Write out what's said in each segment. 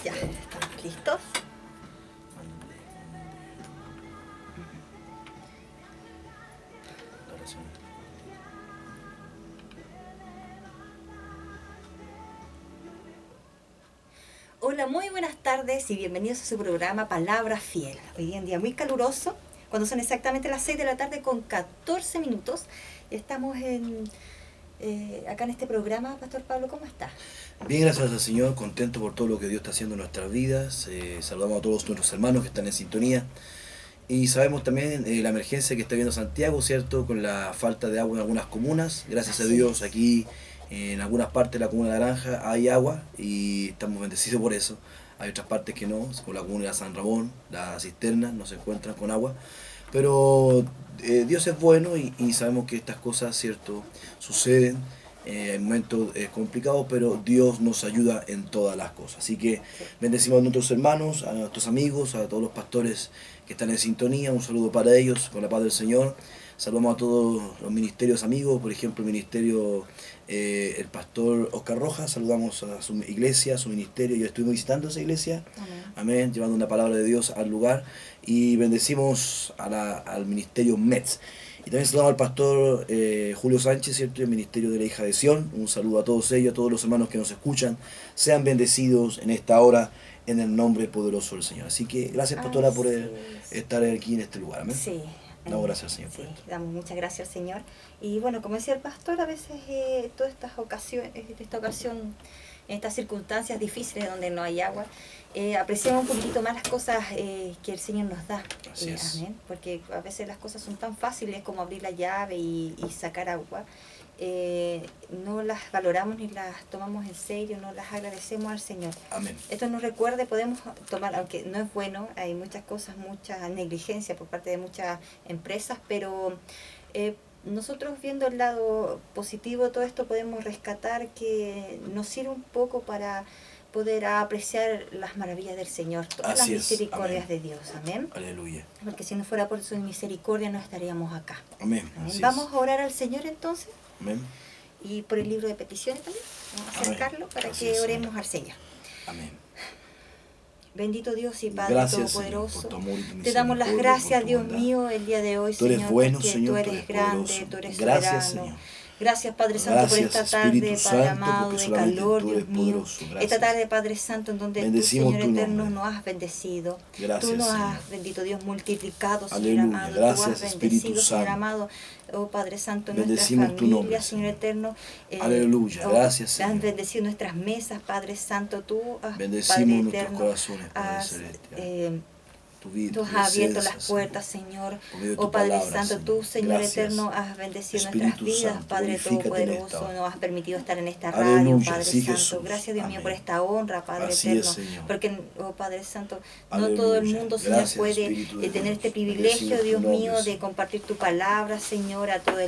Ya, estamos listos. Hola, muy buenas tardes y bienvenidos a su programa Palabra Fiel. Hoy día en día muy caluroso, cuando son exactamente las 6 de la tarde con 14 minutos. Estamos acá en este programa. Pastor Pablo, ¿cómo está? Bien, gracias al Señor, contento por todo lo que Dios está haciendo en nuestras vidas. Saludamos a todos nuestros hermanos que están en sintonía. Y sabemos también la emergencia que está viendo Santiago, ¿cierto? Con la falta de agua en algunas comunas. Gracias a Así Dios, es. aquí en algunas partes de la comuna de Naranja hay agua y estamos bendecidos por eso. Hay otras partes que no, como la comuna de San Ramón, las cisternas no se encuentran con agua. Pero Dios es bueno y sabemos que estas cosas, ¿cierto?, suceden en momentos complicados, pero Dios nos ayuda en todas las cosas. Así que Sí. bendecimos a nuestros hermanos, a nuestros amigos, a todos los pastores que están en sintonía. Un saludo para ellos, con la paz del Señor. Saludamos a todos los ministerios amigos, por ejemplo, el ministerio, el pastor Oscar Rojas. Saludamos a su iglesia, a su ministerio. Yo estuvimos visitando esa iglesia. Amén. Amén, llevando una palabra de Dios al lugar. Y bendecimos al ministerio METS. Y también saludamos al pastor Julio Sánchez, ¿cierto? Y el ministerio de la hija de Sión. Un saludo a todos ellos, a todos los hermanos que nos escuchan. Sean bendecidos en esta hora en el nombre poderoso del Señor. Así que gracias, pastora, por Así es. estar aquí en este lugar. Amén. Sí. Damos gracias al Señor Sí, por esto. damos muchas gracias al Señor. Y bueno, como decía el pastor, a veces todas estas ocasiones, esta ocasión, en estas circunstancias difíciles donde no hay agua, apreciamos un poquito más las cosas que el Señor nos da. Así es. Amén. Porque a veces las cosas son tan fáciles como abrir la llave y sacar agua. No las valoramos ni las tomamos en serio, no las agradecemos al Señor. Amén. Esto nos recuerda, podemos tomar, aunque no es bueno, hay muchas cosas, mucha negligencia por parte de muchas empresas, pero nosotros viendo el lado positivo de todo esto podemos rescatar que nos sirve un poco para poder apreciar las maravillas del Señor, todas Así las es. misericordias Amén. de Dios. Amén. Aleluya. Porque si no fuera por su misericordia no estaríamos acá. Amén. Amén. Así Vamos es. a orar al Señor entonces. Amén. Y por el libro de peticiones también, vamos a acercarlo para Así que es, oremos Señor. al Señor. Amén. Bendito Dios y Padre Gracias, Señor, Todopoderoso, por tu amor y tu te damos las misericordia, gracias, por tu Dios bondad. mío, el día de hoy, Tú eres Señor, bueno, porque Señor, tú tú eres eres grande, poderoso. tú eres Gracias, soberano. Señor. Gracias, Padre Santo, por Gracias, esta tarde, Espíritu Padre Santo, amado, porque de solamente calor, tú Dios eres mío. poderoso. Esta Gracias. tarde, Padre Santo, en donde tú, Bendecimos Señor tu eterno, nombre. nos has bendecido. Gracias, Tú nos Señor. has, bendito Dios, multiplicado, Señor Aleluya. amado. Tú Gracias, has Espíritu bendecido, Señor Santo. amado, oh Padre Santo, nuestra Bendecimos tu nombre, familia, Señor Señor. eterno. Aleluya. Gracias, Has Señor. bendecido nuestras mesas, Padre Santo. Tú, Padre Bendecimos nuestros eterno, corazones, Padre has celestial. Tu vida, tú tu has abierto presencia, las puertas, Señor. por medio de Oh tu Padre palabra, Santo, Señor. tú, Señor Gracias. eterno, has bendecido nuestras Espíritu vidas, Santo, Padre glorifícate en esta Todopoderoso. hora. Nos has permitido estar en esta radio, Aleluya, Padre sí, Santo. Jesús. Gracias, Dios mío, por Amén. esta honra, Padre Así eterno. es, Señor. Porque, oh Padre Santo, no Aleluya. todo el mundo, Señor, Gracias, puede Espíritu de tener este Dios. privilegio, Bendecimos tu Dios nombre, mío, de Señor. compartir tu palabra, Señor, a todas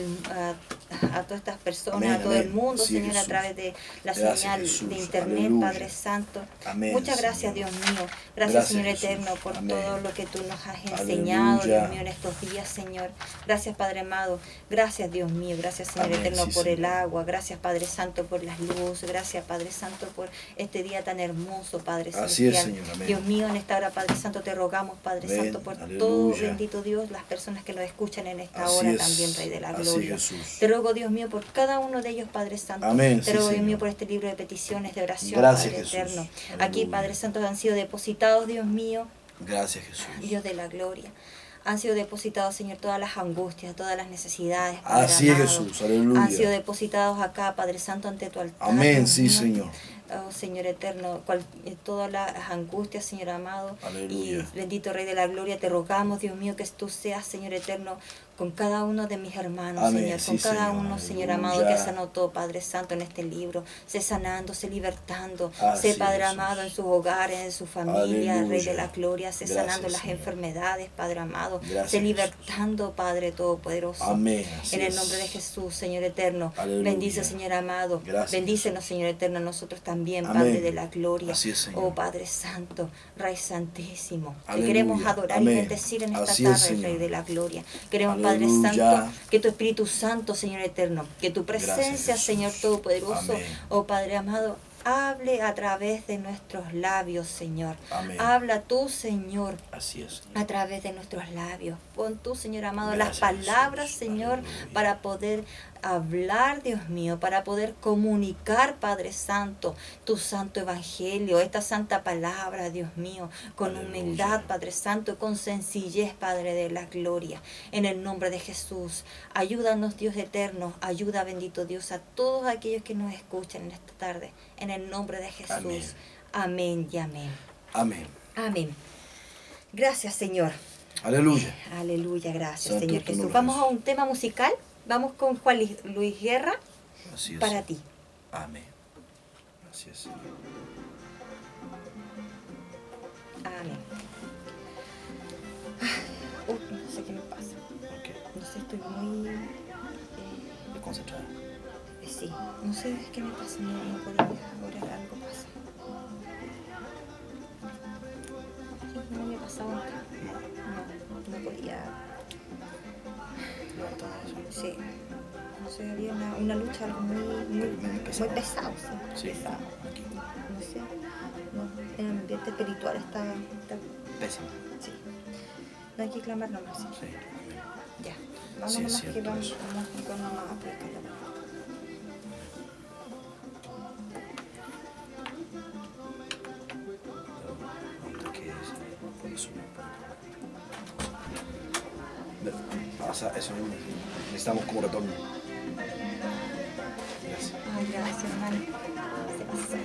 estas personas, Amén, a todo el amén. mundo, Sí, Señor, a Jesús. través de la Gracias, señal Jesús. de internet, Aleluya. Padre Santo. Amén, Muchas gracias, Señor. Dios mío. Gracias, Gracias, Señor Jesús. eterno, por Amén. todo lo que tú nos has enseñado, Aleluya. Dios mío, en estos días, Señor. Gracias, Padre amado. Gracias, Dios mío. Gracias, Señor Amén, eterno, sí, por el Señor. agua. Gracias, Padre Santo, por las luces. Gracias, Padre Santo, por este día tan hermoso, Padre Así es, celestial. Señor. Amén. Dios mío, en esta hora, Padre Santo, te rogamos, Padre Amén. Santo, por Aleluya. todo, bendito Dios, las personas que nos escuchan en esta Así hora es. también, Rey de la Así, Gloria. Jesús. Te ruego, Dios mío, por cada uno de ellos, Padre Santo. Amén, Te sí, ruego, Dios mío, Señor. por este libro de peticiones, de oración, Gracias, Padre Jesús. eterno. Aleluya. Aquí, Padre Santo, han sido depositados, Dios mío, Gracias, Jesús. Dios de la gloria. Han sido depositados, Señor, todas las angustias, todas las necesidades, Padre Así es, amado. Jesús. Aleluya. Han sido depositados acá, Padre Santo, ante tu altar. Amén, Dios sí, mío. Señor. Oh, Señor eterno, todas las angustias, Señor amado. Aleluya. Y bendito Rey de la Gloria, te rogamos, Dios mío, que tú seas, Señor eterno, con cada uno de mis hermanos, Amén, Señor. sí, Con cada Señor. uno, Señor Aleluya. amado, que sanó todo, Padre Santo, en este libro. Sé sanando, sé libertando. Así Sé, Padre es, amado, en Jesús. sus hogares, en su familia, Aleluya. Rey de la Gloria. Sé Gracias, sanando las Señor. enfermedades, Padre amado. Gracias, Sé Jesús. libertando, Padre Todopoderoso. Amén. Así En el es. nombre de Jesús, Señor eterno. Aleluya. Bendice, Señor amado. Gracias, Bendícenos, Jesús. Señor eterno, a nosotros también, Amén. Padre de la Gloria. Así es, Señor. Oh Padre Santo, Rey Santísimo. Te Aleluya. queremos adorar Amén. y bendecir en esta Así es, tarde, Señor. Rey de la Gloria. Queremos, Padre Aleluya. Santo, que tu Espíritu Santo, Señor eterno, que tu presencia, Gracias, Jesús. Señor Todopoderoso, Amén. oh Padre amado, hable a través de nuestros labios, Señor. Amén. Habla tú, Señor, Así es. a través de nuestros labios. Pon tú, Señor amado, Gracias, las palabras, Jesús. Señor, Aleluya. para poder hablar, Dios mío, para poder comunicar, Padre Santo, tu santo evangelio, esta santa palabra, Dios mío, con Aleluya. humildad, Padre Santo, con sencillez, Padre de la gloria. En el nombre de Jesús, ayúdanos, Dios eterno, ayuda, bendito Dios, a todos aquellos que nos escuchan en esta tarde. En el nombre de Jesús. Amén. Amén y amén. Amén. Amén. Gracias, Señor. Aleluya. Aleluya, gracias, Santo Señor tu Jesús. nombre, Vamos a Jesús. un tema musical. Vamos con Juan Luis Guerra, Así es. para ti. Amén. Así es, Señor. Amén. No sé qué me pasa. Ok. No sé, estoy muy... Concentrada. sí, no sé qué me pasa. No puedo orar, algo pasa. No me pasaba nunca. No podía... Levantamos eso. Sí. No sé, había una lucha, algo muy pesado. pesado. Sí. Pesado. Aquí. No sé. No, en el ambiente espiritual está Pésimo. sí. No hay que clamar nomás. Sí. Sí. Amén. Ya. Vamos Sí, es nomás que cierto vamos eso. con nomás a predicar la palabra. Ahorita que por eso pasa eso mismo. Necesitamos como retorno. Gracias. Ay, gracias, hermano. Se pasó.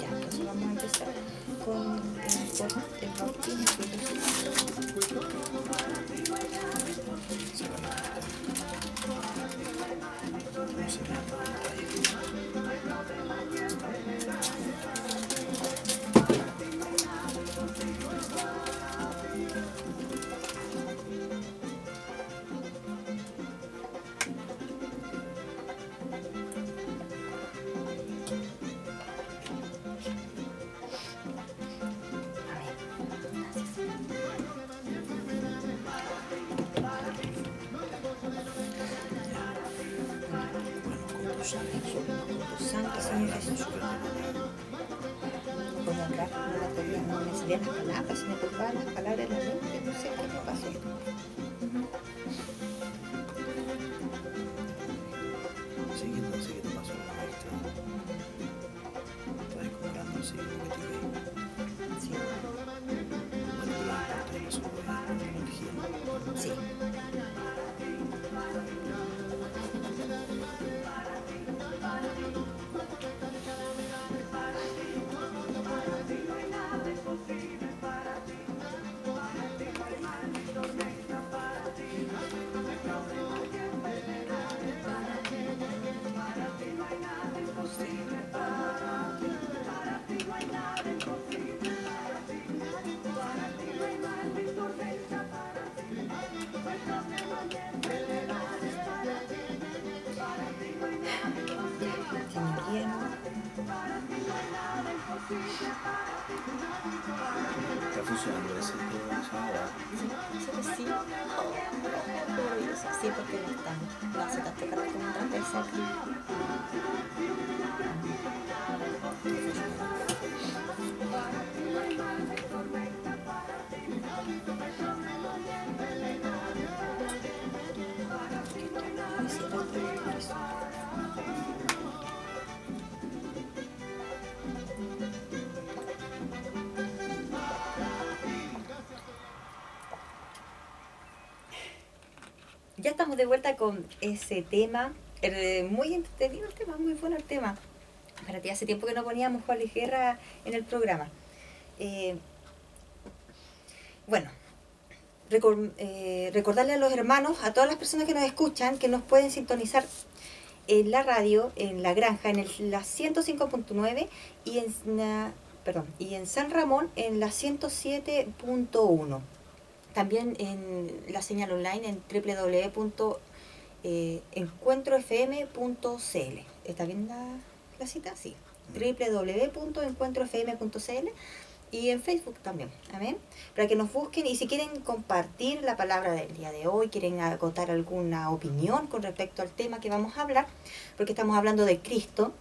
Ya, entonces vamos a empezar con el bautismo espiritual. No se vean la pantalla. Bueno, con tu sangre. Tu sangre, Señor Jesús. No podía hablar, no la podía, no me salían las palabras, se me turbaban las palabras en la mente, no sé qué me pasó. Sigue te paso una extra. Estás comprando, sigue lo que te digo. Sí, Bueno, pero no importa, yo solo voy a dar la energía. sí. Señor, guíanos. Está funcionando ese ahora. Sí. Sí, porque no están. No hace tanto calor como otras veces acá. Ya estamos de vuelta con ese tema. Muy entretenido el tema, muy bueno el tema. Para ti, hace tiempo que no poníamos Juan Luis Guerra en el programa. Bueno, recordarle a los hermanos, a todas las personas que nos escuchan, que nos pueden sintonizar en la radio, en la granja, en la 105.9 y en San Ramón en la 107.1. También en la señal online en www.encuentrofm.cl. ¿Está bien la cita, sí, www.encuentrofm.cl, y en Facebook también, amén, para que nos busquen. Y si quieren compartir la palabra del día de hoy, quieren acotar alguna opinión con respecto al tema que vamos a hablar, porque estamos hablando de Cristo,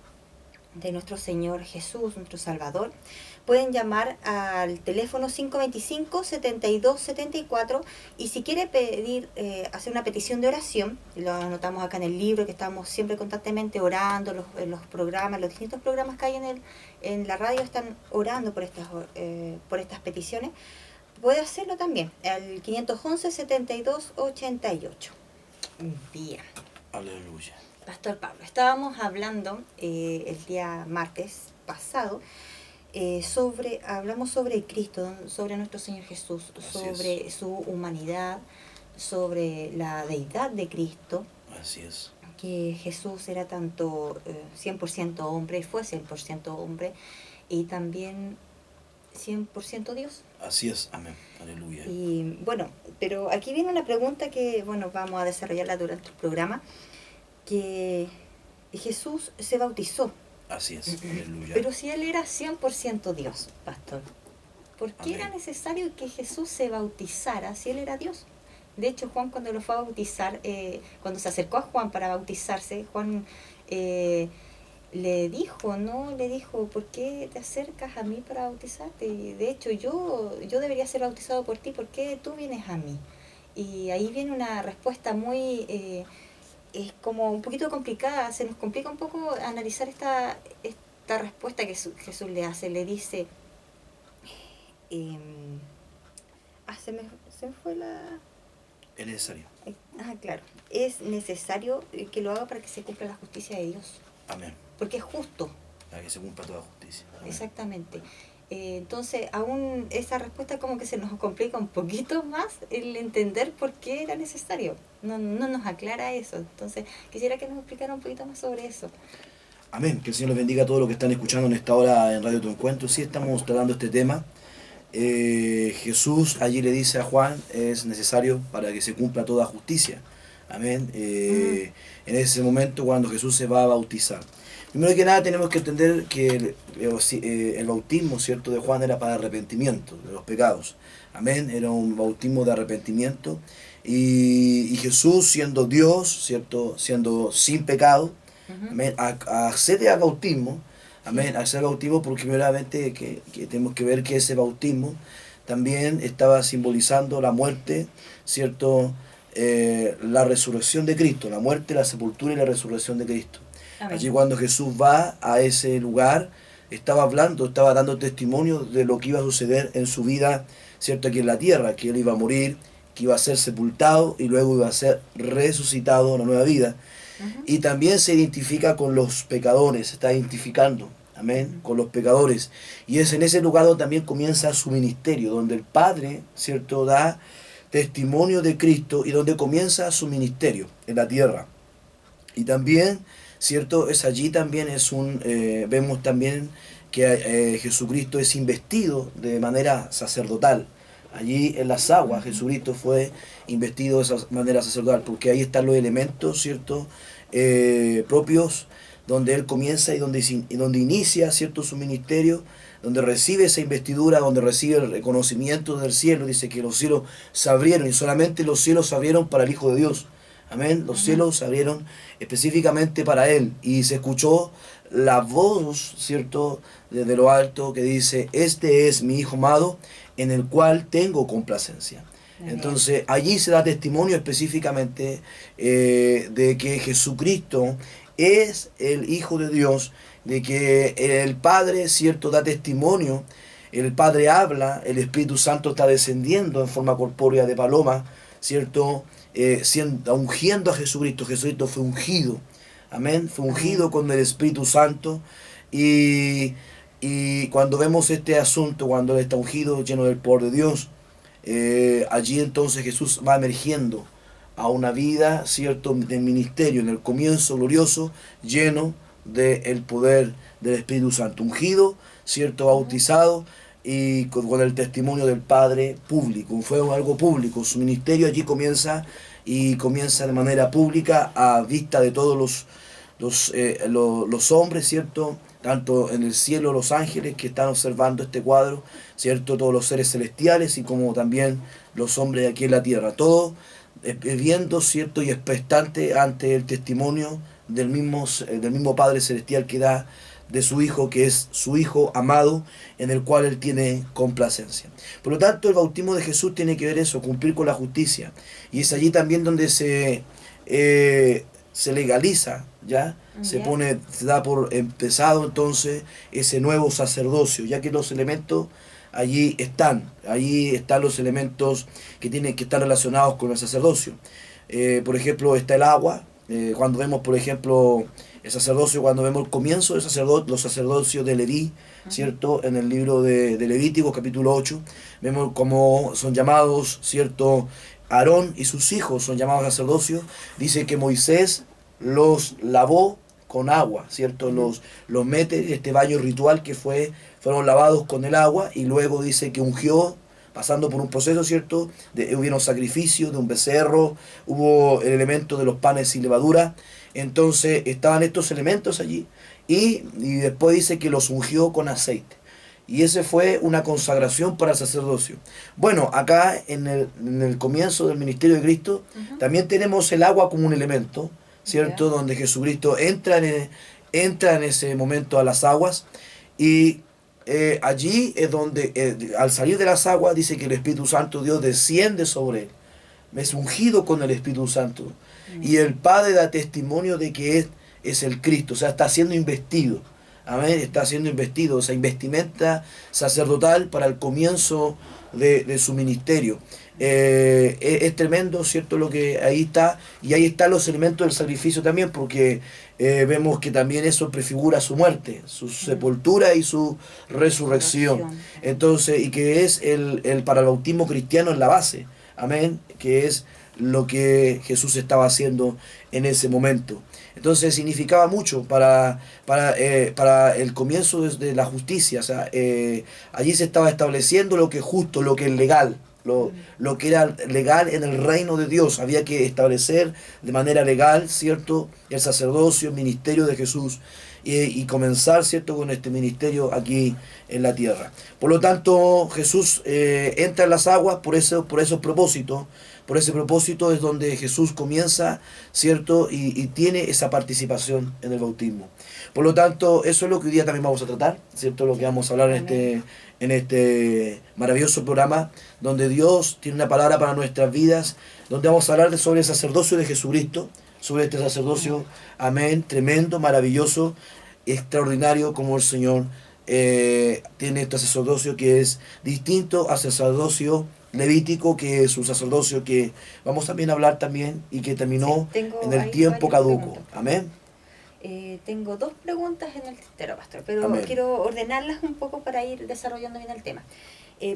de nuestro Señor Jesús, nuestro Salvador, pueden llamar al teléfono 525-7274, y si quiere pedir, hacer una petición de oración, lo anotamos acá en el libro, que estamos siempre constantemente orando, en los programas, los distintos programas que hay en la radio están orando por estas peticiones, puede hacerlo también, al 511-7288. Bien. Aleluya. Pastor Pablo, estábamos hablando el día martes pasado, hablamos sobre Cristo, sobre nuestro Señor Jesús, sobre su humanidad, sobre la deidad de Cristo. Así es. Que Jesús era tanto 100% hombre, fue 100% hombre, y también 100% Dios. Así es, amén, aleluya. Y bueno, pero aquí viene una pregunta que, bueno, vamos a desarrollarla durante el programa, que Jesús se bautizó. Así es, aleluya. Pero si Él era 100% Dios, pastor, ¿por qué Amén. era necesario que Jesús se bautizara si Él era Dios? De hecho, Juan, cuando lo fue a bautizar, cuando se acercó a Juan para bautizarse, Juan le dijo, ¿por qué te acercas a mí para bautizarte? Y de hecho, yo debería ser bautizado por ti, ¿por qué tú vienes a mí? Y ahí viene una respuesta muy... es como un poquito complicada, se nos complica un poco analizar esta respuesta que Jesús le hace. Le dice, se me fue la... Es necesario. Claro, es necesario que lo haga para que se cumpla la justicia de Dios. Amén. Porque es justo. Para que se cumpla toda justicia. Amén. Exactamente. Entonces, aún esa respuesta como que se nos complica un poquito más el entender por qué era necesario. No nos aclara eso. Entonces, quisiera que nos explicara un poquito más sobre eso. Amén. Que el Señor les bendiga a todos los que están escuchando en esta hora en Radio Tu Encuentro. Sí, estamos tratando este tema. Jesús allí le dice a Juan, es necesario para que se cumpla toda justicia. Amén. En ese momento cuando Jesús se va a bautizar. Primero que nada tenemos que entender que el bautismo, ¿cierto?, de Juan era para arrepentimiento de los pecados. Amén. Era un bautismo de arrepentimiento. Y Jesús, siendo Dios, ¿cierto?, siendo sin pecado, amén, accede al bautismo. Amén, accede al bautismo porque primeramente que tenemos que ver que ese bautismo también estaba simbolizando la muerte, ¿cierto?, la resurrección de Cristo, la muerte, la sepultura y la resurrección de Cristo. Amén. Allí cuando Jesús va a ese lugar, estaba dando testimonio de lo que iba a suceder en su vida, ¿cierto?, aquí en la tierra, que él iba a morir, que iba a ser sepultado y luego iba a ser resucitado a una nueva vida. Y también se identifica con los pecadores, se está identificando, amén, con los pecadores. Y es en ese lugar donde también comienza su ministerio, donde el Padre, ¿cierto?, da testimonio de Cristo y donde comienza su ministerio en la tierra. Y también, ¿cierto?, es allí también vemos también que Jesucristo es investido de manera sacerdotal. Allí en las aguas Jesucristo fue investido de esa manera sacerdotal, porque ahí están los elementos, ¿cierto?, propios, donde él comienza y donde inicia, ¿cierto?, su ministerio, donde recibe esa investidura, donde recibe el reconocimiento del cielo. Dice que los cielos se abrieron, y solamente los cielos se abrieron para el Hijo de Dios. Amén. Los cielos se abrieron específicamente para él, y se escuchó la voz, ¿cierto?, desde lo alto, que dice: este es mi Hijo amado, en el cual tengo complacencia. Entonces allí se da testimonio específicamente de que Jesucristo es el Hijo de Dios, de que el Padre, ¿cierto?, da testimonio, el Padre habla, el Espíritu Santo está descendiendo en forma corpórea de paloma, ¿cierto?, ungiendo a Jesucristo. Jesucristo fue ungido, amén, fue ungido con el Espíritu Santo. Y cuando vemos este asunto, cuando Él está ungido, lleno del poder de Dios, allí entonces Jesús va emergiendo a una vida, ¿cierto?, del ministerio, en el comienzo glorioso, lleno del poder del Espíritu Santo, ungido, ¿cierto?, bautizado, y con el testimonio del Padre público. Fue algo público, su ministerio allí comienza de manera pública, a vista de todos los hombres, ¿cierto? Tanto en el cielo los ángeles que están observando este cuadro, ¿cierto? Todos los seres celestiales y como también los hombres aquí en la tierra. Todos viendo, ¿cierto? Y expectante ante el testimonio del mismo Padre Celestial que da de su Hijo, que es su Hijo amado, en el cual Él tiene complacencia. Por lo tanto, el bautismo de Jesús tiene que ver eso, cumplir con la justicia. Y es allí también donde se legaliza, ¿ya? Se da por empezado entonces ese nuevo sacerdocio, ya que los elementos allí están los elementos que tienen que estar relacionados con el sacerdocio. Por ejemplo, está el agua, cuando vemos, por ejemplo, el sacerdocio, cuando vemos el comienzo del los sacerdocios de Leví, ¿cierto? En el libro de Levítico, capítulo 8, vemos cómo son llamados, ¿cierto? Aarón y sus hijos son llamados sacerdocios. Dice que Moisés los lavó con agua, ¿cierto? Los mete en este baño ritual que fueron lavados con el agua, y luego dice que ungió, pasando por un proceso, ¿cierto? Hubieron sacrificios de un becerro, hubo el elemento de los panes sin levadura. Entonces estaban estos elementos allí, y después dice que los ungió con aceite. Y ese fue una consagración para el sacerdocio. Bueno, acá en el comienzo del ministerio de Cristo, también tenemos el agua como un elemento, ¿cierto? Donde Jesucristo entra en ese momento a las aguas, y allí es donde, al salir de las aguas, dice que el Espíritu Santo de Dios desciende sobre él. Es ungido con el Espíritu Santo. Y el Padre da testimonio de que es el Cristo, o sea, está siendo investido. Amén, está siendo investido, o sea, investimenta sacerdotal para el comienzo de su ministerio. Es tremendo, ¿cierto? Lo que ahí está, y ahí están los elementos del sacrificio también, porque vemos que también eso prefigura su muerte, su sepultura y su resurrección. Entonces, y que es para el bautismo cristiano en la base, amén, que es lo que Jesús estaba haciendo en ese momento. Entonces significaba mucho para el comienzo de la justicia. O sea, allí se estaba estableciendo lo que es justo, lo que es legal, lo que era legal en el reino de Dios. Había que establecer de manera legal, ¿cierto?, el sacerdocio, el ministerio de Jesús, y comenzar, ¿cierto?, con este ministerio aquí en la tierra. Por lo tanto, Jesús entra en las aguas por esos propósitos. Por ese propósito es donde Jesús comienza, ¿cierto? Y tiene esa participación en el bautismo. Por lo tanto, eso es lo que hoy día también vamos a tratar, ¿cierto? Lo que vamos a hablar en este maravilloso programa, donde Dios tiene una palabra para nuestras vidas, donde vamos a hablar sobre el sacerdocio de Jesucristo, sobre este sacerdocio, amén, tremendo, maravilloso, extraordinario, como el Señor tiene este sacerdocio que es distinto al sacerdocio levítico, que es un sacerdocio que vamos también a hablar también y que terminó en el tiempo caduco. Amén. Tengo dos preguntas en el tintero, pastor, pero Amén. quiero ordenarlas un poco para ir desarrollando bien el tema.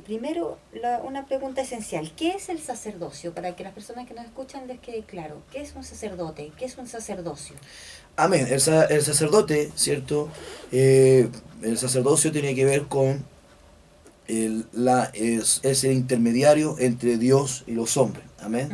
Primero, una pregunta esencial. ¿Qué es el sacerdocio? Para que las personas que nos escuchan les quede claro. ¿Qué es un sacerdote? ¿Qué es un sacerdocio? Amén. El sacerdote, ¿cierto? El sacerdocio tiene que ver con es el intermediario entre Dios y los hombres. Amén.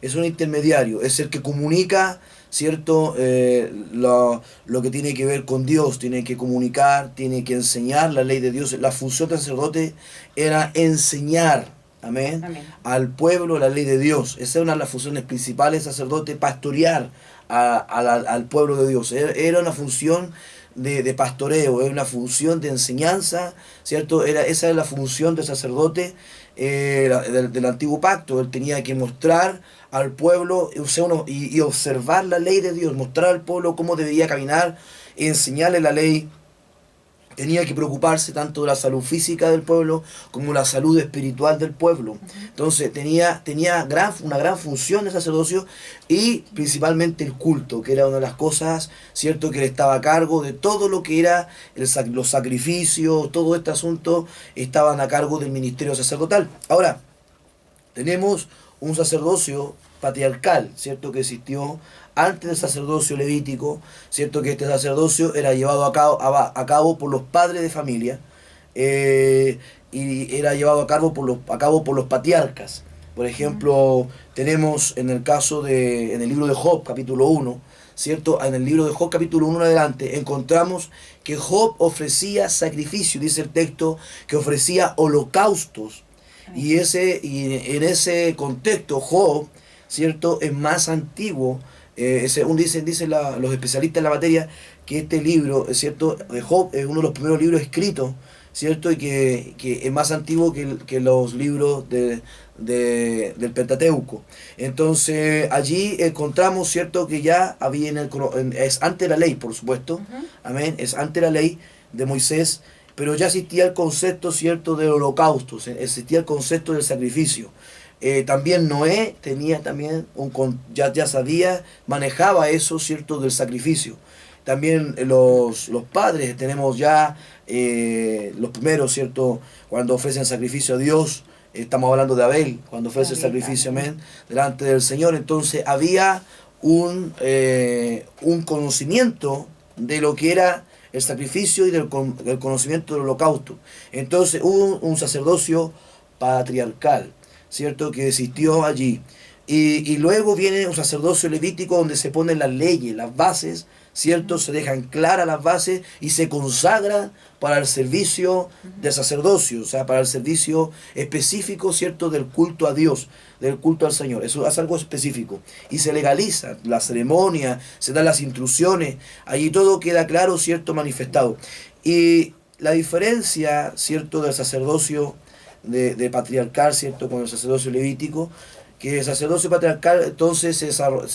Es un intermediario, es el que comunica, ¿cierto? Lo que tiene que ver con Dios, tiene que comunicar, tiene que enseñar la ley de Dios. La función del sacerdote era enseñar, amén, al pueblo la ley de Dios. Esa es una de las funciones principales del sacerdote, pastorear al pueblo de Dios. Era una función de pastoreo, es una función de enseñanza, ¿cierto? Esa es la función del sacerdote del antiguo pacto. Él tenía que mostrar al pueblo y observar la ley de Dios, mostrar al pueblo cómo debía caminar, enseñarle la ley. Tenía que preocuparse tanto de la salud física del pueblo como la salud espiritual del pueblo. Entonces tenía una gran función de sacerdocio, y principalmente el culto, que era una de las cosas, ¿cierto?, que él estaba a cargo de todo lo que era los sacrificios, todo este asunto estaban a cargo del ministerio sacerdotal. Ahora, tenemos un sacerdocio patriarcal, ¿cierto?, que existió antes del sacerdocio levítico, ¿cierto?, que este sacerdocio era llevado a cabo por los padres de familia, y era llevado a cabo por los patriarcas. Por ejemplo, tenemos en el libro de Job, capítulo 1, ¿cierto? En el libro de Job capítulo 1 en adelante, encontramos que Job ofrecía sacrificio, dice el texto, que ofrecía holocaustos. Y en ese contexto, Job, ¿cierto?, es más antiguo. Dicen los especialistas en la materia que este libro, ¿cierto?, de Job es uno de los primeros libros escritos, ¿cierto?, y que es más antiguo que los libros del Pentateuco. Entonces allí encontramos, ¿cierto?, que ya había es ante la ley, por supuesto, amén, es ante la ley de Moisés, pero ya existía el concepto, ¿cierto?, del holocausto, existía el concepto del sacrificio. También Noé tenía también ya sabía, manejaba eso, ¿cierto?, del sacrificio. También los padres tenemos ya los primeros, ¿cierto?, cuando ofrecen sacrificio a Dios. Estamos hablando de Abel, cuando ofrece el sacrificio, amén, delante del Señor. Entonces había un conocimiento de lo que era el sacrificio y del conocimiento del holocausto. Entonces hubo un sacerdocio patriarcal, ¿cierto?, que existió allí. Y luego viene un sacerdocio levítico donde se ponen las leyes, las bases, ¿cierto? Se dejan claras las bases y se consagra para el servicio del sacerdocio, o sea, para el servicio específico, ¿cierto?, del culto a Dios, del culto al Señor. Eso es algo específico. Y se legaliza la ceremonia, se dan las instrucciones, allí todo queda claro, ¿cierto?, manifestado. Y la diferencia, ¿cierto?, del sacerdocio de patriarcal, ¿cierto?, con el sacerdocio levítico, que el sacerdocio patriarcal entonces se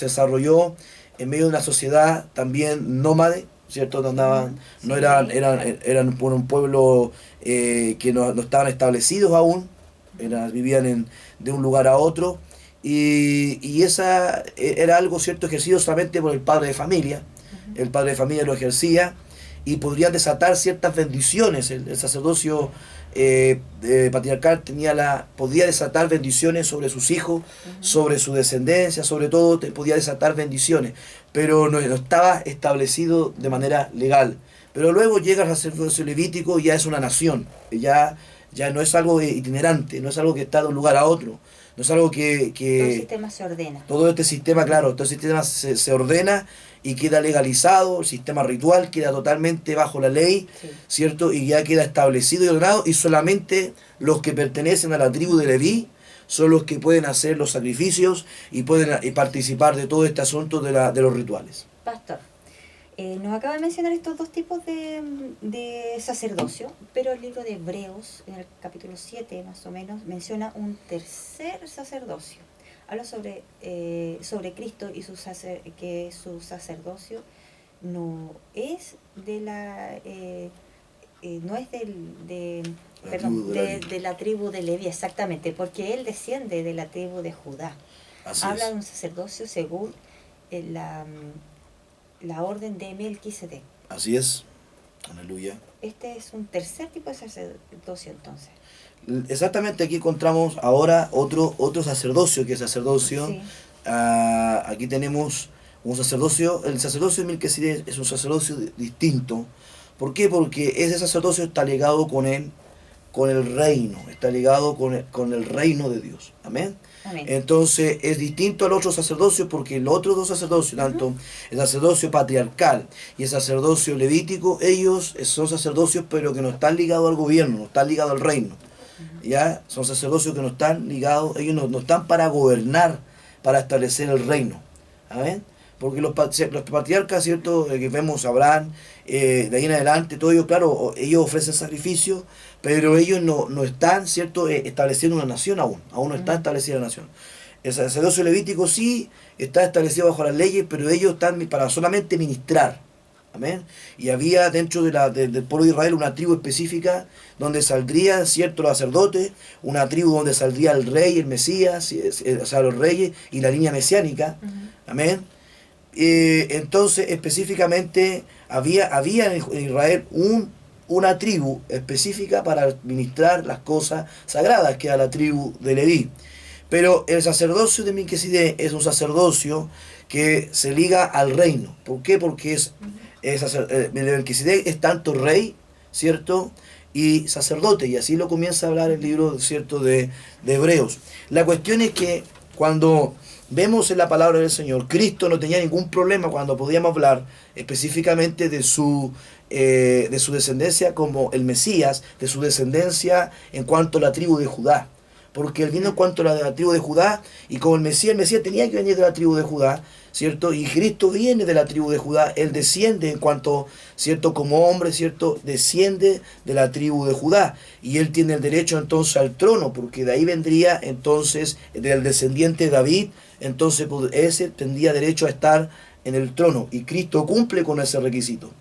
desarrolló en medio de una sociedad también nómade, ¿cierto? No andaban, no eran por un pueblo que no estaban establecidos aún, vivían de un lugar a otro, y esa era algo, ¿cierto?, ejercido solamente por el padre de familia. El padre de familia lo ejercía y podrían desatar ciertas bendiciones. El sacerdocio patriarcal podía desatar bendiciones sobre sus hijos, sobre su descendencia, sobre todo podía desatar bendiciones, pero no estaba establecido de manera legal. Pero luego llega el sacerdocio levítico y ya es una nación, ya no es algo itinerante, no es algo que está de un lugar a otro, no es algo que todo el sistema se ordena. Todo este sistema, claro, todo el sistema se ordena y queda legalizado, el sistema ritual queda totalmente bajo la ley, ¿cierto? Y ya queda establecido y ordenado, y solamente los que pertenecen a la tribu de Leví son los que pueden hacer los sacrificios y pueden participar de todo este asunto de los rituales. Pastor, nos acaba de mencionar estos dos tipos de sacerdocio, pero el libro de Hebreos, en el capítulo 7 más o menos, menciona un tercer sacerdocio. Habla sobre Cristo y que su sacerdocio no es de la de la tribu de Leví, exactamente, porque él desciende de la tribu de Judá. Habla de un sacerdocio según la orden de Melquisedec. Así es. Aleluya. Este es un tercer tipo de sacerdocio entonces. Exactamente, aquí encontramos ahora otro sacerdocio, que es sacerdocio. Sí. Aquí tenemos un sacerdocio, el sacerdocio de Melquisedec es un sacerdocio distinto. ¿Por qué? Porque ese sacerdocio está ligado con el reino, está ligado con el reino de Dios. Amén. Amén. Entonces es distinto al otro sacerdocio, porque los otros dos sacerdocios, tanto el sacerdocio patriarcal y el sacerdocio levítico, ellos son sacerdocios pero que no están ligados al gobierno, no están ligados al reino. Ya son sacerdocios que no están ligados, ellos no están para gobernar, para establecer el reino. Amén. Porque los patriarcas, ¿cierto?, que vemos Abraham, de ahí en adelante, todo ello, claro, ellos ofrecen sacrificios, pero ellos no están, ¿cierto?, estableciendo una nación aún no está establecida la nación. El sacerdocio levítico sí está establecido bajo las leyes, pero ellos están para solamente ministrar. Amén. Y había dentro del pueblo de Israel una tribu específica donde saldrían ciertos sacerdotes, una tribu donde saldría el rey, el Mesías, o sea, los reyes y la línea mesiánica. Amén. Entonces específicamente había en Israel una tribu específica para administrar las cosas sagradas, que era la tribu de Leví. Pero el sacerdocio de Melquisedec es un sacerdocio que se liga al reino. ¿Por qué? Porque Melquisedec es tanto rey, ¿cierto?, y sacerdote, y así lo comienza a hablar el libro, ¿cierto?, de Hebreos. La cuestión es que cuando vemos en la palabra del Señor, Cristo no tenía ningún problema cuando podíamos hablar específicamente de su descendencia como el Mesías, de su descendencia en cuanto a la tribu de Judá. Porque él vino en cuanto a la tribu de Judá, y como el Mesías tenía que venir de la tribu de Judá, ¿cierto? Y Cristo viene de la tribu de Judá, él desciende en cuanto, ¿cierto? Como hombre, ¿cierto? Desciende de la tribu de Judá, y él tiene el derecho entonces al trono, porque de ahí vendría entonces del descendiente de David, entonces ese tendría derecho a estar en el trono, y Cristo cumple con ese requisito.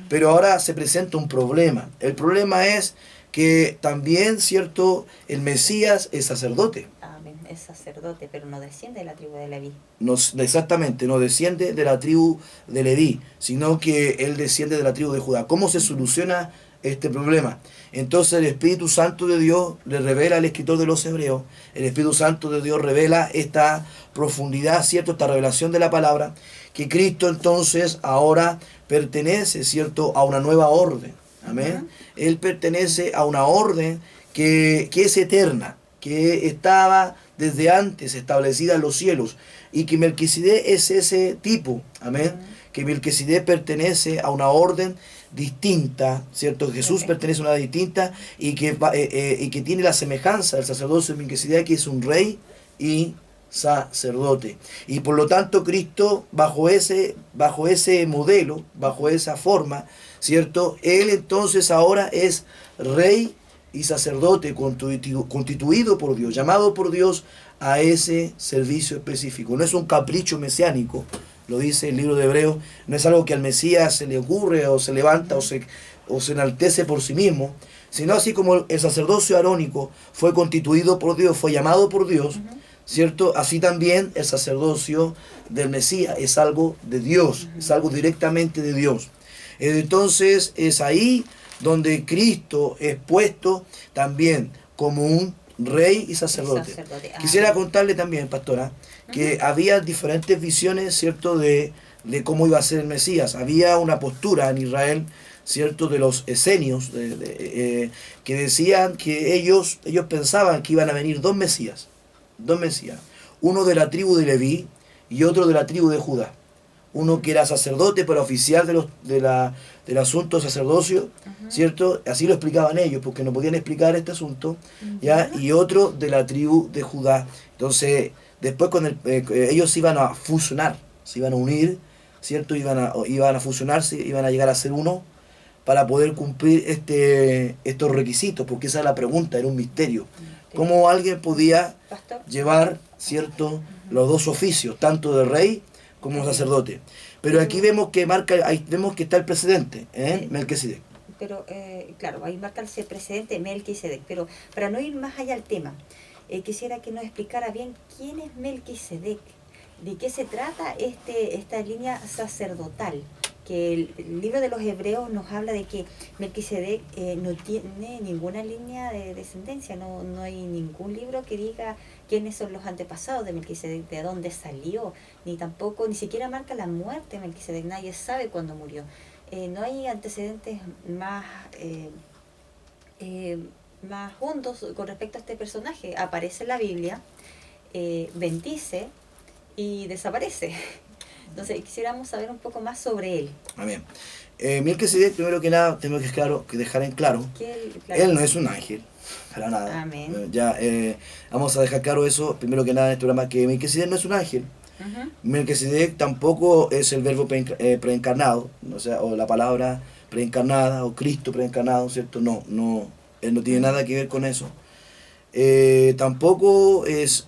Pero ahora se presenta un problema. El problema es que también, ¿cierto? El Mesías es sacerdote. Amén. Es sacerdote, pero no desciende de la tribu de Leví. No, exactamente, no desciende de la tribu de Leví, sino que él desciende de la tribu de Judá. ¿Cómo se soluciona este problema? Entonces el Espíritu Santo de Dios le revela al escritor de los Hebreos, el Espíritu Santo de Dios revela esta profundidad, ¿cierto? Esta revelación de la palabra, que Cristo entonces ahora pertenece, ¿cierto? A una nueva orden. Amén. Él pertenece a una orden que es eterna, que estaba desde antes establecida en los cielos, y que Melquisedec es ese tipo. Amén. Que Melquisedec pertenece a una orden distinta, ¿cierto? Jesús pertenece a una distinta, y que tiene la semejanza del sacerdocio de Melquisedec, que es un rey y sacerdote. Y por lo tanto Cristo, bajo ese modelo, bajo esa forma, ¿cierto? Él entonces ahora es rey y sacerdote constituido por Dios, llamado por Dios a ese servicio específico. No es un capricho mesiánico, lo dice el libro de Hebreos, no es algo que al Mesías se le ocurre o se levanta o se enaltece por sí mismo, sino así como el sacerdocio arónico fue constituido por Dios, fue llamado por Dios, ¿cierto? Así también el sacerdocio del Mesías es algo de Dios, es algo directamente de Dios. Entonces es ahí donde Cristo es puesto también como un rey y sacerdote. Quisiera contarle también, pastora, que había diferentes visiones, ¿cierto?, de cómo iba a ser el Mesías. Había una postura en Israel, ¿cierto?, de los esenios, que decían que ellos pensaban que iban a venir dos Mesías, uno de la tribu de Leví y otro de la tribu de Judá. Uno que era sacerdote, pero oficial del asunto sacerdocio, ¿cierto? Así lo explicaban ellos, porque no podían explicar este asunto, ¿ya? Y otro de la tribu de Judá. Entonces, después ellos se iban a fusionar, se iban a unir, ¿cierto? Iban a fusionarse, iban a llegar a ser uno, para poder cumplir estos requisitos, porque esa es la pregunta, era un misterio. ¿Cómo alguien podía llevar, ¿cierto?, los dos oficios, tanto de rey como sacerdote? Pero aquí vemos que está el precedente, Melquisedec. Pero, claro, ahí marca el precedente Melquisedec. Pero para no ir más allá al tema, quisiera que nos explicara bien quién es Melquisedec, de qué se trata esta línea sacerdotal. Que el libro de los Hebreos nos habla de que Melquisedec no tiene ninguna línea de descendencia, no hay ningún libro que diga quiénes son los antepasados de Melquisedec, de dónde salió, ni siquiera marca la muerte de Melquisedec, nadie sabe cuándo murió. No hay antecedentes más hondos con respecto a este personaje. Aparece en la Biblia, bendice y desaparece. Entonces quisiéramos saber un poco más sobre él. Amén. Melquisedec, primero que nada, tengo que dejar en claro, él no es un ángel, para nada. Amén. Vamos a dejar claro eso, primero que nada, en este programa, que Melquisedec no es un ángel. Melquisedec tampoco es el verbo preencarnado, o la palabra preencarnada, o Cristo preencarnado, ¿cierto? No, él no tiene nada que ver con eso. Tampoco es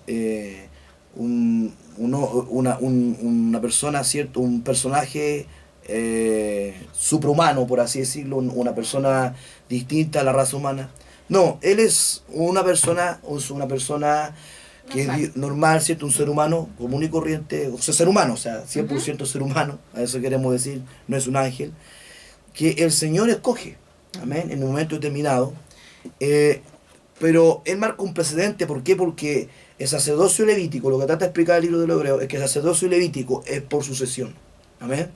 una persona, ¿cierto?, un personaje suprahumano, por así decirlo, una persona distinta a la raza humana. No, él es una persona que es normal, ¿cierto?, un ser humano común y corriente, o sea, ser humano, o sea, 100% ser humano, a eso queremos decir, no es un ángel, que el Señor escoge, amén, en un momento determinado. Pero él marca un precedente. ¿Por qué? Porque el sacerdocio levítico, lo que trata de explicar el libro de los Hebreos, es que el sacerdocio levítico es por sucesión. Amén.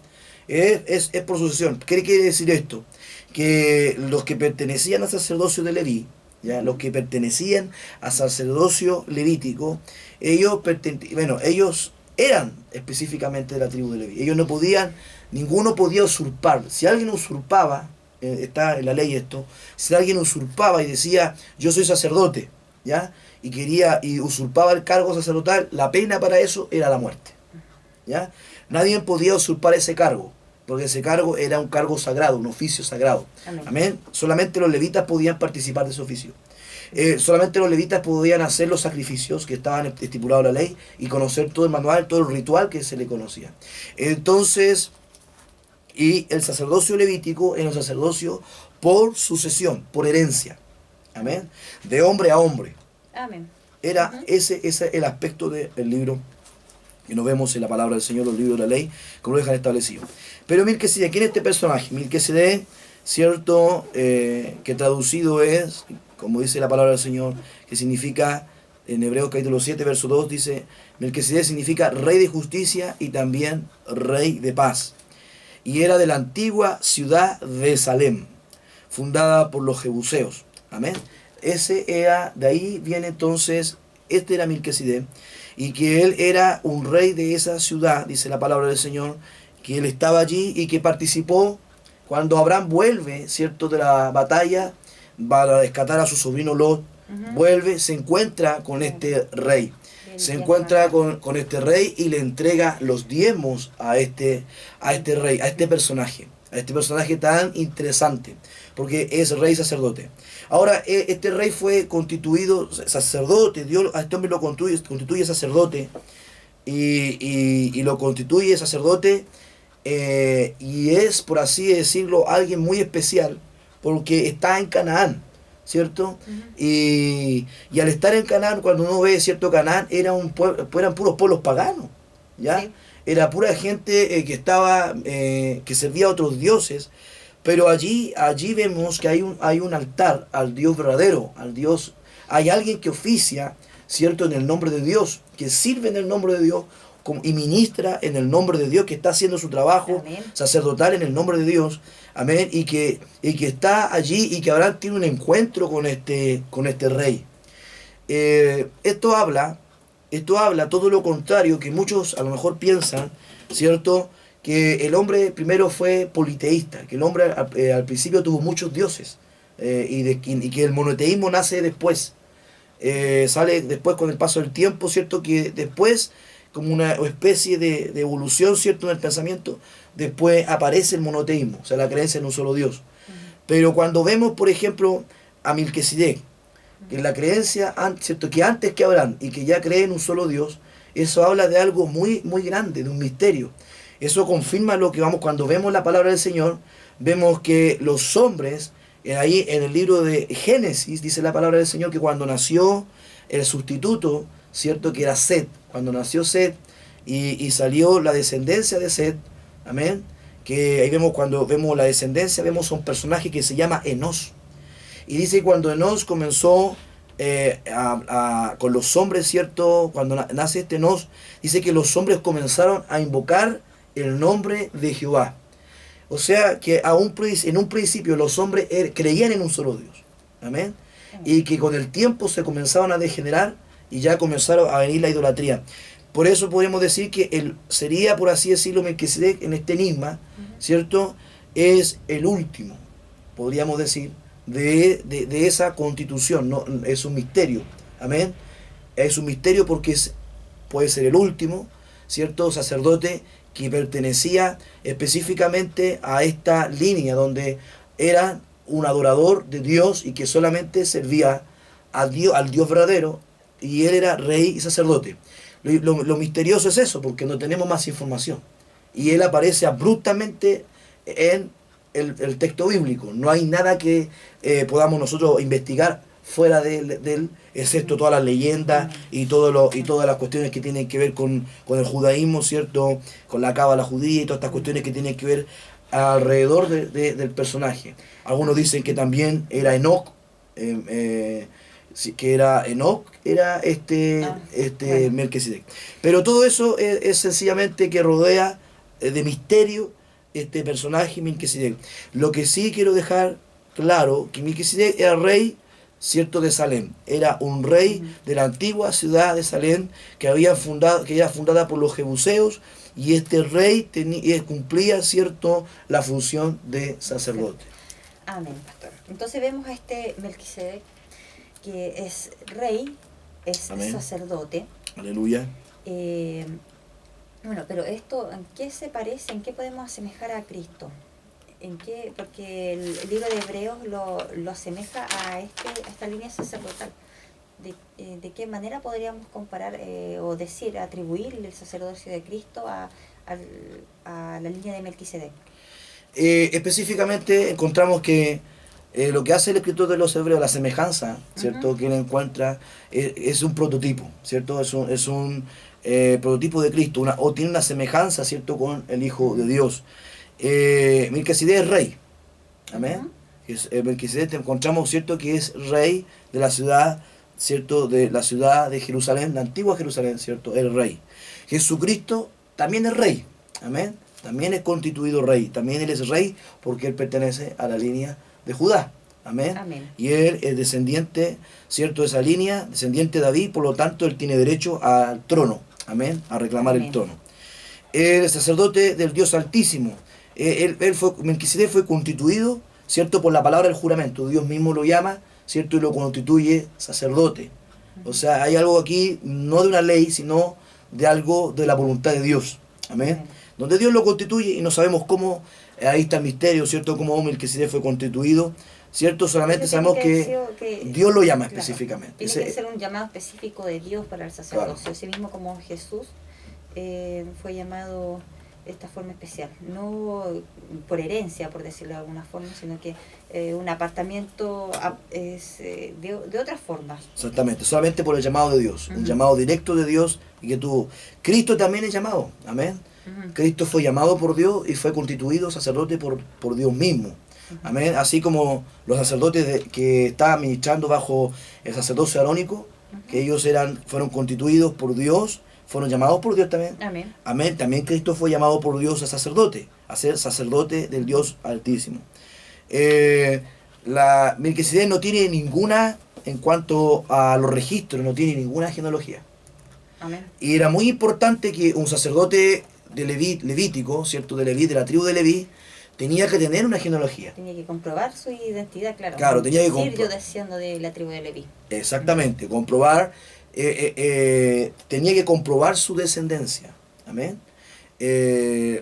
Es por sucesión. ¿Qué quiere decir esto? Que los que pertenecían al sacerdocio de Leví, ¿ya? Los que pertenecían al sacerdocio levítico, ellos eran específicamente de la tribu de Leví. Ellos no podían, ninguno podía usurpar. Si alguien usurpaba, está en la ley esto, si alguien usurpaba y decía, yo soy sacerdote, ¿ya? Y usurpaba el cargo sacerdotal, la pena para eso era la muerte, ¿ya? Nadie podía usurpar ese cargo, porque ese cargo era un cargo sagrado, un oficio sagrado. Amén. Amén. Solamente los levitas podían participar de ese oficio. Solamente los levitas podían hacer los sacrificios que estaban estipulados en la ley y conocer todo el manual, todo el ritual que se le conocía. Entonces, y el sacerdocio levítico era un sacerdocio por sucesión, por herencia. Amén. De hombre a hombre. Amén. Era ese el aspecto del libro que nos vemos en la palabra del Señor, los libros de la ley, como lo dejan establecido. Pero Melquisedec, ¿quién es este personaje? Melquisedec, cierto, que traducido es, como dice la palabra del Señor, que significa, en Hebreos capítulo 7, verso 2, dice, Melquisedec significa rey de justicia y también rey de paz. Y era de la antigua ciudad de Salem, fundada por los jebuseos. Amén. De ahí viene entonces, este era Melquisedec, y que él era un rey de esa ciudad, dice la palabra del Señor, que él estaba allí y que participó cuando Abraham vuelve, cierto, de la batalla, va a rescatar a su sobrino Lot, vuelve, se encuentra con este rey. Se encuentra con este rey y le entrega los diezmos a este rey, a este personaje tan interesante, porque es rey sacerdote. Ahora, este rey fue constituido sacerdote, Dios a este hombre lo constituye sacerdote, y lo constituye sacerdote, y es, por así decirlo, alguien muy especial, porque está en Canaán, ¿cierto? Y al estar en Canaán, cuando uno ve, ¿cierto? Canaán eran puros pueblos paganos, ¿ya? Sí. Era pura gente que estaba, que servía a otros dioses, pero allí vemos que hay un altar al Dios verdadero, hay alguien que oficia, ¿cierto? En el nombre de Dios, que sirve en el nombre de Dios, y ministra en el nombre de Dios, que está haciendo su trabajo sacerdotal en el nombre de Dios, amén, y que está allí, y que Abraham tiene un encuentro con este rey. Esto habla todo lo contrario que muchos a lo mejor piensan, ¿cierto? Que el hombre primero fue politeísta, que el hombre al principio tuvo muchos dioses, y que el monoteísmo nace después, sale después con el paso del tiempo, ¿cierto? Que después, como una especie de evolución, ¿cierto? En el pensamiento, después aparece el monoteísmo, o sea, la creencia en un solo Dios. Pero cuando vemos, por ejemplo, a Melquisedec, que la creencia, ¿cierto? Que antes que Abraham y que ya cree en un solo Dios, eso habla de algo muy, muy grande, de un misterio. Eso confirma lo que cuando vemos la palabra del Señor, vemos que los hombres, ahí en el libro de Génesis, dice la palabra del Señor, que cuando nació el sustituto, ¿cierto? Que era Set, cuando nació Set y salió la descendencia de Set, amén, que ahí vemos, cuando vemos la descendencia, vemos a un personaje que se llama Enos. Y dice que cuando Enos comenzó con los hombres, ¿cierto? Cuando nace este Enos, dice que los hombres comenzaron a invocar el nombre de Jehová. O sea que en un principio los hombres creían en un solo Dios. Amén. Y que con el tiempo se comenzaron a degenerar y ya comenzaron a venir la idolatría. Por eso podemos decir que él sería, por así decirlo, Melquisedec en este enigma, ¿cierto? Es el último, podríamos decir, de esa constitución. No, es un misterio. Amén. Es un misterio porque puede ser el último, ¿cierto? Sacerdote que pertenecía específicamente a esta línea donde era un adorador de Dios y que solamente servía al Dios verdadero, y él era rey y sacerdote. Lo misterioso es eso, porque no tenemos más información. Y él aparece abruptamente en el texto bíblico. No hay nada que podamos nosotros investigar fuera de él, excepto todas las leyendas y todas las cuestiones que tienen que ver con el judaísmo, ¿cierto? Con la cábala judía y todas estas cuestiones que tienen que ver alrededor del personaje. Algunos dicen que también era Enoc, que era Enoc, era bueno, Melquisedec. Pero todo eso es sencillamente que rodea de misterio este personaje Melquisedec. Lo que sí quiero dejar claro, que Melquisedec era rey cierto, de Salem. Era un rey de la antigua ciudad de Salem que era fundada por los jebuseos, y este rey cumplía, cierto, la función de sacerdote. Amén, pastor. Entonces vemos a este Melquisedec, que es rey, es Amén. sacerdote. Aleluya. Bueno, pero esto, ¿en qué se parece? ¿En qué podemos asemejar a Cristo? ¿En qué? Porque el libro de Hebreos lo asemeja a esta línea sacerdotal. ¿De qué manera podríamos comparar o decir, atribuir el sacerdocio de Cristo a la línea de Melquisedec? Específicamente encontramos que lo que hace el escritor de los Hebreos, la semejanza, ¿cierto? Que él encuentra es un prototipo, ¿cierto? Es un prototipo de Cristo, o tiene una semejanza, ¿cierto? Con el Hijo de Dios. Melquisedec es rey, amén. Melquisedec encontramos, ¿cierto? Que es rey de la ciudad, ¿cierto? De la ciudad de Jerusalén, la antigua Jerusalén, ¿cierto? El rey. Jesucristo también es rey, amén. También es constituido rey, también él es rey porque él pertenece a la línea de Judá, amén. Amén. Y él es descendiente, ¿cierto? De esa línea, descendiente de David, por lo tanto él tiene derecho al trono, amén, a reclamar Amén. el trono. El sacerdote del Dios Altísimo, Melquisedec fue constituido, ¿cierto? Por la palabra del juramento, Dios mismo lo llama, ¿cierto? Y lo constituye sacerdote. O sea, hay algo aquí, no de una ley, sino de algo de la voluntad de Dios, amén. Amén. Donde Dios lo constituye y no sabemos cómo, ahí está el misterio, ¿cierto? Cómo Melquisedec fue constituido, ¿cierto? Solamente sabemos que Dios lo llama, claro, específicamente. Tiene que ser un llamado específico de Dios para el sacerdocio, claro. Así mismo como Jesús fue llamado de esta forma especial, no por herencia, por decirlo de alguna forma, sino que un apartamiento de otra forma. Exactamente, solamente por el llamado de Dios, un llamado directo de Dios y que tuvo. Cristo también es llamado, amén. Cristo fue llamado por Dios y fue constituido sacerdote por Dios mismo. Amén. Así como los sacerdotes que estaban ministrando bajo el sacerdocio arónico, que ellos fueron constituidos por Dios, fueron llamados por Dios también. Amén. Amén. También Cristo fue llamado por Dios a sacerdote, a ser sacerdote del Dios Altísimo. Melquisedec no tiene ninguna, en cuanto a los registros, no tiene ninguna genealogía. Amén. Y era muy importante que un sacerdote de levítico, ¿cierto? De Leví, de la tribu de Leví, tenía que tener una genealogía. Tenía que comprobar su identidad, claro. Claro, tenía que comprobar. Yo desciendo de la tribu de Leví. Exactamente, comprobar, tenía que comprobar su descendencia. Amén.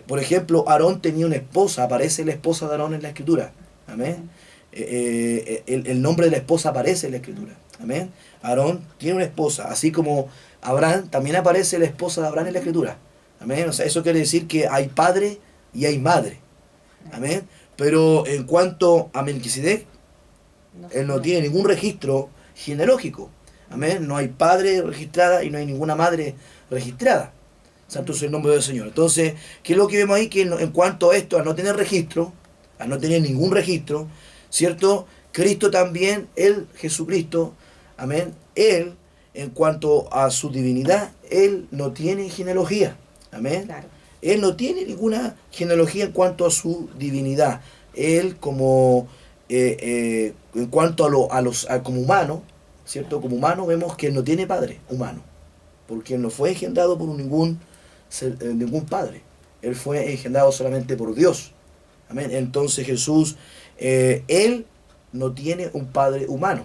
Por ejemplo, Aarón tenía una esposa, aparece la esposa de Aarón en la escritura. Amén. El nombre de la esposa aparece en la escritura. Amén. Aarón tiene una esposa, así como Abraham, también aparece la esposa de Abraham en la escritura. Amén. O sea, eso quiere decir que hay padre y hay madre. Amén. Pero en cuanto a Melquisedec, él no tiene ningún registro genealógico. Amén. No hay padre registrada y no hay ninguna madre registrada. Santo es el nombre del Señor. Entonces, ¿qué es lo que vemos ahí? Que en cuanto a esto, al no tener registro, al no tener ningún registro, ¿cierto? Cristo también, él, Jesucristo, amén, él, en cuanto a su divinidad, él no tiene genealogía. Amén. Claro. Él no tiene ninguna genealogía en cuanto a su divinidad. Él como en cuanto como humano, ¿cierto? Como humano vemos que él no tiene padre humano, porque él no fue engendrado por ningún padre. Él fue engendrado solamente por Dios. Amén. Entonces Jesús, él no tiene un padre humano.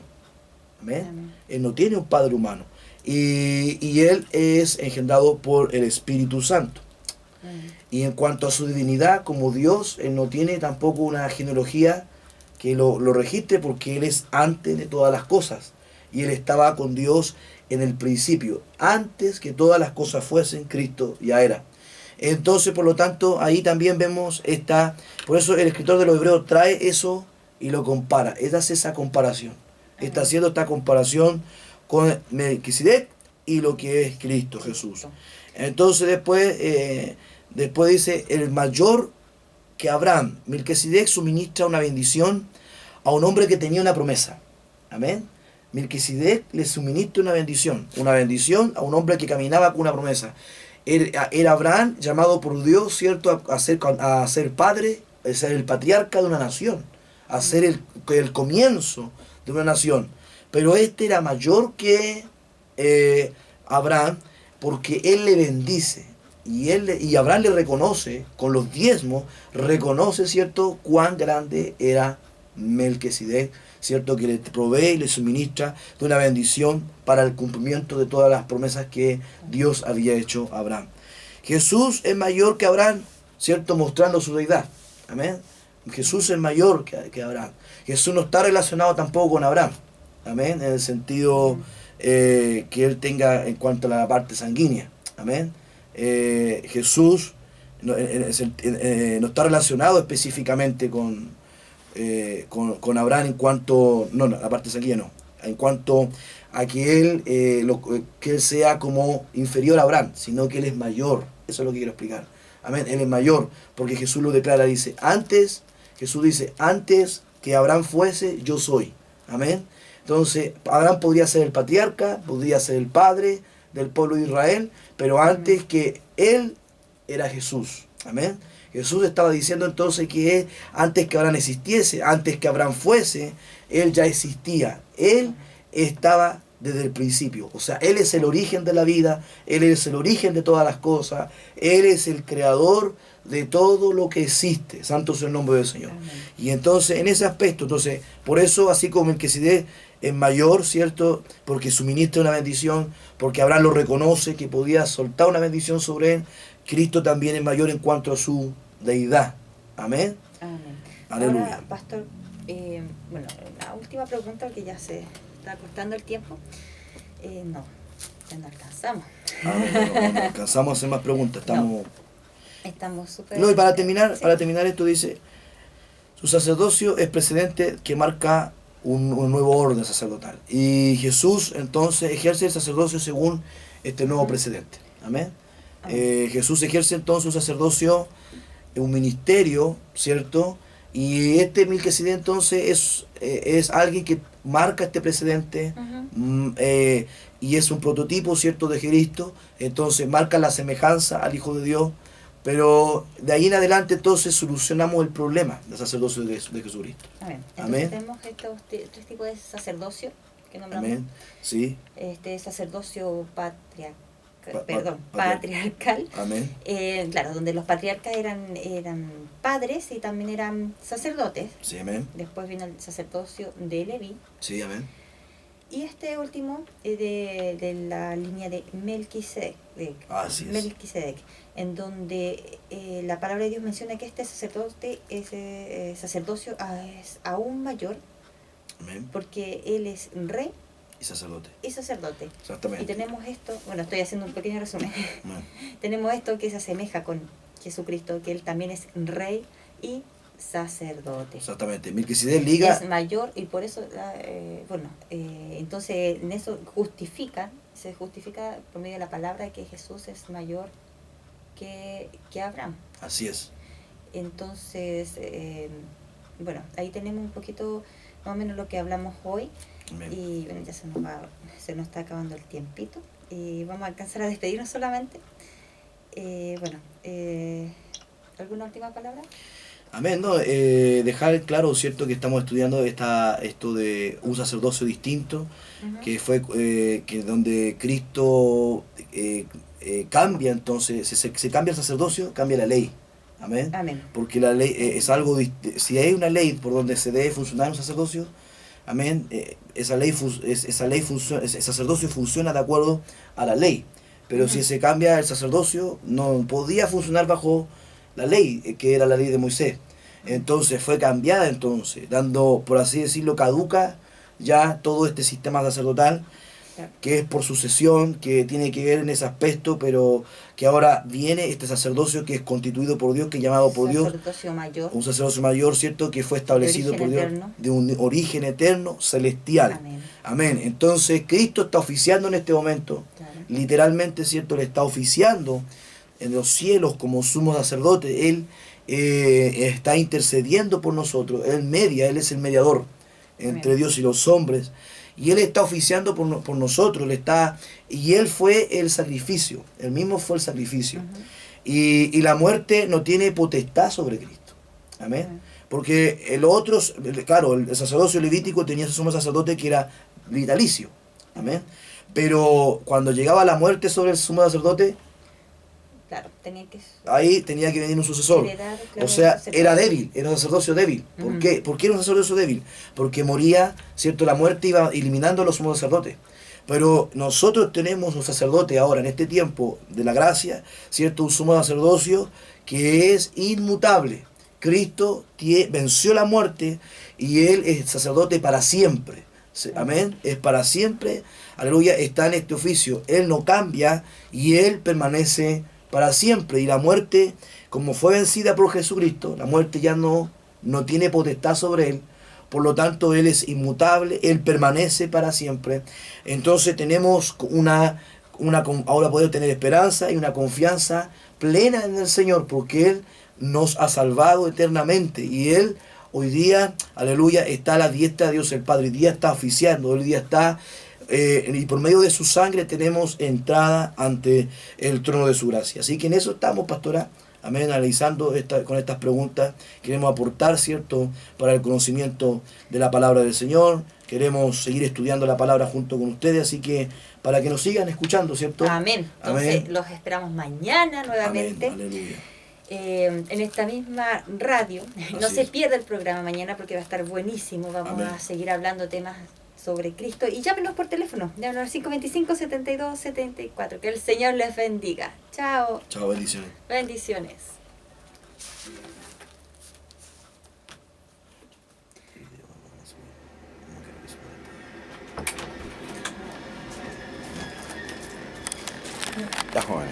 Amén. Amén. Él no tiene un padre humano. Y él es engendrado por el Espíritu Santo. Y en cuanto a su divinidad como Dios, él no tiene tampoco una genealogía que lo registre, porque él es antes de todas las cosas. Y él estaba con Dios en el principio. Antes que todas las cosas fuesen, Cristo ya era. Entonces, por lo tanto, ahí también vemos por eso el escritor de los Hebreos trae eso y lo compara. Él hace esa comparación. Está haciendo esta comparación con Melquisedec y lo que es Cristo Jesús. Entonces después dice, el mayor que Abraham, Melquisedec suministra una bendición a un hombre que tenía una promesa. Amén. Melquisedec le suministra una bendición a un hombre que caminaba con una promesa. Era Abraham llamado por Dios, ¿cierto?, a ser padre, a ser el patriarca de una nación, a ser el comienzo de una nación. pero este era mayor que Abraham, porque él le bendice. Y Abraham le reconoce, con los diezmos, reconoce, ¿cierto?, cuán grande era Melquisedec, ¿cierto?, que le provee y le suministra de una bendición para el cumplimiento de todas las promesas que Dios había hecho a Abraham. Jesús es mayor que Abraham, ¿cierto?, mostrando su deidad. Amén. Jesús es mayor que Abraham. Jesús no está relacionado tampoco con Abraham. Amén. En el sentido que él tenga en cuanto a la parte sanguínea. Amén. Jesús no está relacionado específicamente con Abraham en cuanto, no, la parte sanguínea no, en cuanto a que él sea como inferior a Abraham, sino que él es mayor. Eso es lo que quiero explicar. Amén. Él es mayor, porque Jesús lo declara, Jesús dice, antes que Abraham fuese, yo soy. Amén. Entonces, Abraham podría ser el patriarca, podría ser el padre del pueblo de Israel, pero antes que él era Jesús. Amén. Jesús estaba diciendo entonces que él, antes que Abraham existiese, antes que Abraham fuese, él ya existía. Él estaba desde el principio. O sea, él es el origen de la vida, él es el origen de todas las cosas, él es el creador de todo lo que existe. Santo sea el nombre del Señor. Amén. Y entonces, en ese aspecto, entonces, por eso, así como Melquisedec es mayor, ¿cierto? Porque suministra una bendición, porque Abraham lo reconoce, que podía soltar una bendición sobre él, Cristo también es mayor en cuanto a su deidad. Amén. Amén. Aleluya. Ahora, pastor, bueno, la última pregunta, que ya se está cortando el tiempo. No, ya no alcanzamos. No alcanzamos a hacer más preguntas. Estamos súper... No, y para terminar, sí. esto dice, su sacerdocio es precedente que marca un nuevo orden sacerdotal. Y Jesús entonces ejerce el sacerdocio según este nuevo precedente. Amén. Jesús ejerce entonces un sacerdocio, un ministerio, ¿cierto? Y este Melquisedec entonces es alguien que marca este precedente, y es un prototipo, ¿cierto?, de Cristo. Entonces marca la semejanza al Hijo de Dios, pero de ahí en adelante entonces solucionamos el problema del sacerdocio de Jesucristo. Amén. Entonces Amén. tenemos estos tres tipos de sacerdocio que nombramos. Amén. Sí. Este sacerdocio patriarcal. Amén. Claro, donde los patriarcas eran padres y también eran sacerdotes. Sí, amén. Después vino el sacerdocio de Leví. Sí, amén. Y este último de la línea de Melquisedec. Así es. Melquisedec, en donde la palabra de Dios menciona que este sacerdote, sacerdocio es aún mayor, Amén. porque él es rey Y sacerdote. y sacerdote. Exactamente. Y tenemos esto, bueno, estoy haciendo un pequeño resumen. Amén. Tenemos esto que se asemeja con Jesucristo, que él también es rey y sacerdote. Exactamente. Melquisedec liga. Es mayor y por eso, entonces en eso se justifica por medio de la palabra que Jesús es mayor que Abraham. Así es. Entonces, ahí tenemos un poquito más o menos lo que hablamos hoy. Amén. Y bueno, ya se nos está acabando el tiempito y vamos a alcanzar a despedirnos solamente. ¿Alguna última palabra? Amén, ¿no? Dejar claro, ¿cierto?, que estamos estudiando esto de un sacerdocio distinto, que fue que donde Cristo cambia, entonces, se cambia el sacerdocio, cambia la ley. Amén. Amén. Porque la ley es algo, si hay una ley por donde se debe funcionar un sacerdocio, amén, el sacerdocio funciona de acuerdo a la ley. Pero si se cambia el sacerdocio, no podía funcionar bajo la ley, que era la ley de Moisés. Entonces fue cambiada, dando, por así decirlo, caduca ya todo este sistema sacerdotal, que es por sucesión, que tiene que ver en ese aspecto, pero que ahora viene este sacerdocio que es constituido por Dios, que es llamado por Dios, mayor. un sacerdocio mayor, ¿cierto?, que fue establecido por Dios, eterno. de un origen eterno, celestial. Amén. Amén. Entonces Cristo está oficiando en este momento, Claro. literalmente, ¿cierto?, le está oficiando en los cielos como sumo sacerdote. Él está intercediendo por nosotros, Él media, Él es el mediador entre Amén. Dios y los hombres, y Él está oficiando por nosotros, y Él fue el sacrificio, Él mismo fue el sacrificio. Y la muerte no tiene potestad sobre Cristo. Amén. Porque el sacerdocio levítico tenía su sumo sacerdote que era vitalicio. Amén. Pero cuando llegaba la muerte sobre el sumo sacerdote, Claro, tenía que ahí tenía que venir un sucesor. heredar, claro, O sea, el era débil, era un sacerdocio débil. ¿Por Ujú. qué? ¿Por qué era un sacerdocio débil? Porque moría, ¿cierto? La muerte iba eliminando a los sumos sacerdotes. Pero nosotros tenemos un sacerdote ahora, en este tiempo de la gracia, ¿cierto? Un sumo sacerdocio que es inmutable. Cristo venció la muerte y Él es sacerdote para siempre. Amén. Es para siempre. Aleluya. Está en este oficio. Él no cambia y Él permanece para siempre. Y la muerte, como fue vencida por Jesucristo, la muerte ya no tiene potestad sobre Él. Por lo tanto, Él es inmutable, Él permanece para siempre. Entonces tenemos ahora poder tener esperanza y una confianza plena en el Señor, porque Él nos ha salvado eternamente. Y Él hoy día, aleluya, está a la diestra de Dios el Padre. Hoy día está oficiando, hoy día está... y por medio de su sangre tenemos entrada ante el trono de su gracia. Así que en eso estamos, pastora. Amén, analizando con estas preguntas, queremos aportar, ¿cierto?, para el conocimiento de la palabra del Señor. Queremos seguir estudiando la palabra junto con ustedes, así que para que nos sigan escuchando, ¿cierto? Amén. Entonces Amén. los esperamos mañana nuevamente. Amén. Aleluya. En esta misma radio. No Así se es. pierda el programa mañana porque va a estar buenísimo. Vamos Amén. a seguir hablando temas sobre Cristo. Y llámenos por teléfono. Llámenos al 525-7274. Que el Señor les bendiga. Chao. Chao, bendiciones. Bendiciones. Ya, jóvenes.